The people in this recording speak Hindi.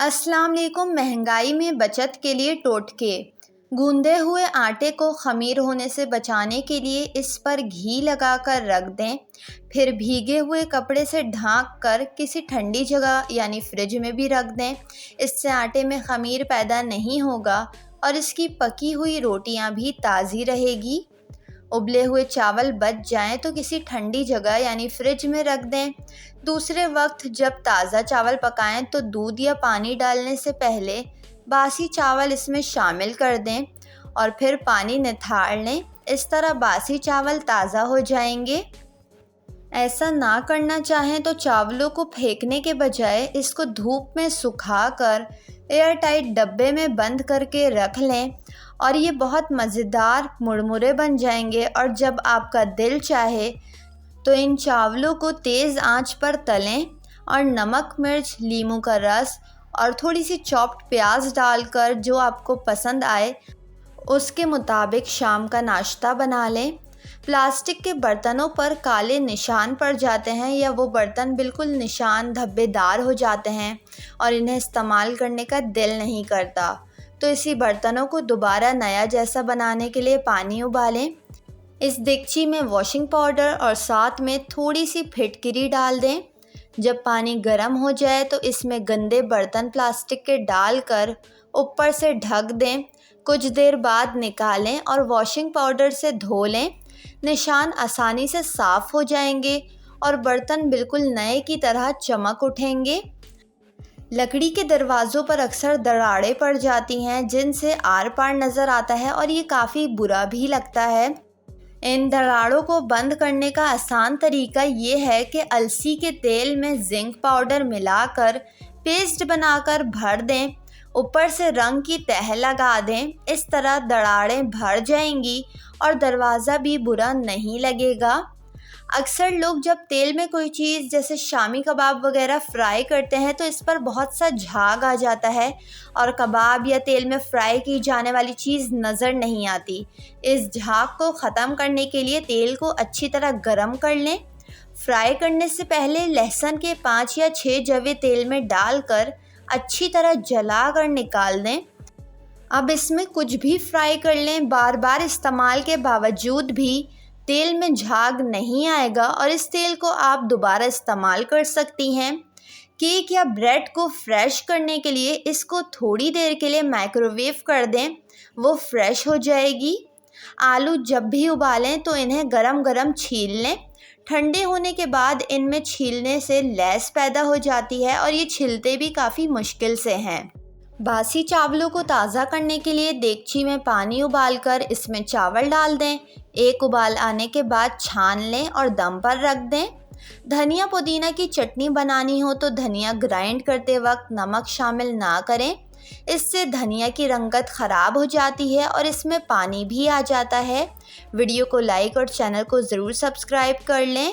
अस्सलाम वालेकुम। महंगाई में बचत के लिए टोटके। गूंदे हुए आटे को ख़मीर होने से बचाने के लिए इस पर घी लगाकर रख दें। फिर भीगे हुए कपड़े से ढाँक कर किसी ठंडी जगह यानी फ्रिज में भी रख दें। इससे आटे में ख़मीर पैदा नहीं होगा और इसकी पकी हुई रोटियां भी ताज़ी रहेगी। उबले हुए चावल बच जाएं तो किसी ठंडी जगह यानी फ्रिज में रख दें। दूसरे वक्त जब ताज़ा चावल पकाएं तो दूध या पानी डालने से पहले बासी चावल इसमें शामिल कर दें और फिर पानी निथाड़ लें। इस तरह बासी चावल ताज़ा हो जाएंगे। ऐसा ना करना चाहें तो चावलों को फेंकने के बजाय इसको धूप में सुखाकर एयर टाइट डब्बे में बंद करके रख लें और ये बहुत मज़ेदार मुरमुरे बन जाएंगे। और जब आपका दिल चाहे तो इन चावलों को तेज़ आंच पर तलें और नमक, मिर्च, नींबू का रस और थोड़ी सी चॉप्ड प्याज डालकर जो आपको पसंद आए उसके मुताबिक शाम का नाश्ता बना लें। प्लास्टिक के बर्तनों पर काले निशान पड़ जाते हैं या वो बर्तन बिल्कुल निशान धब्बेदार हो जाते हैं और इन्हें इस्तेमाल करने का दिल नहीं करता, तो इसी बर्तनों को दोबारा नया जैसा बनाने के लिए पानी उबालें। इस देगची में वॉशिंग पाउडर और साथ में थोड़ी सी फिटकिरी डाल दें। जब पानी गर्म हो जाए तो इसमें गंदे बर्तन प्लास्टिक के डालकर ऊपर से ढक दें। कुछ देर बाद निकालें और वॉशिंग पाउडर से धो लें। निशान आसानी से साफ़ हो जाएंगे और बर्तन बिल्कुल नए की तरह चमक उठेंगे। लकड़ी के दरवाज़ों पर अक्सर दरारें पड़ जाती हैं जिनसे आर पार नज़र आता है और ये काफ़ी बुरा भी लगता है। इन दरारों को बंद करने का आसान तरीका ये है कि अलसी के तेल में जिंक पाउडर मिलाकर पेस्ट बनाकर भर दें। ऊपर से रंग की तह लगा दें। इस तरह दरारें भर जाएंगी और दरवाज़ा भी बुरा नहीं लगेगा। अक्सर लोग जब तेल में कोई चीज़ जैसे शामी कबाब वगैरह फ्राई करते हैं तो इस पर बहुत सा झाग आ जाता है और कबाब या तेल में फ्राई की जाने वाली चीज़ नज़र नहीं आती। इस झाग को ख़त्म करने के लिए तेल को अच्छी तरह गर्म कर लें। फ्राई करने से पहले लहसुन के 5 या 6 जवे तेल में डालकर अच्छी तरह जला कर निकाल दें। अब इसमें कुछ भी फ्राई कर लें, बार बार इस्तेमाल के बावजूद भी तेल में झाग नहीं आएगा और इस तेल को आप दोबारा इस्तेमाल कर सकती हैं। केक या ब्रेड को फ्रेश करने के लिए इसको थोड़ी देर के लिए माइक्रोवेव कर दें, वो फ्रेश हो जाएगी। आलू जब भी उबालें तो इन्हें गरम गरम छील लें। ठंडे होने के बाद इनमें छीलने से लैस पैदा हो जाती है और ये छिलते भी काफ़ी मुश्किल से हैं। बासी चावलों को ताज़ा करने के लिए देगची में पानी उबालकर इसमें चावल डाल दें। एक उबाल आने के बाद छान लें और दम पर रख दें। धनिया पुदीना की चटनी बनानी हो तो धनिया ग्राइंड करते वक्त नमक शामिल ना करें, इससे धनिया की रंगत ख़राब हो जाती है और इसमें पानी भी आ जाता है। वीडियो को लाइक और चैनल को ज़रूर सब्सक्राइब कर लें।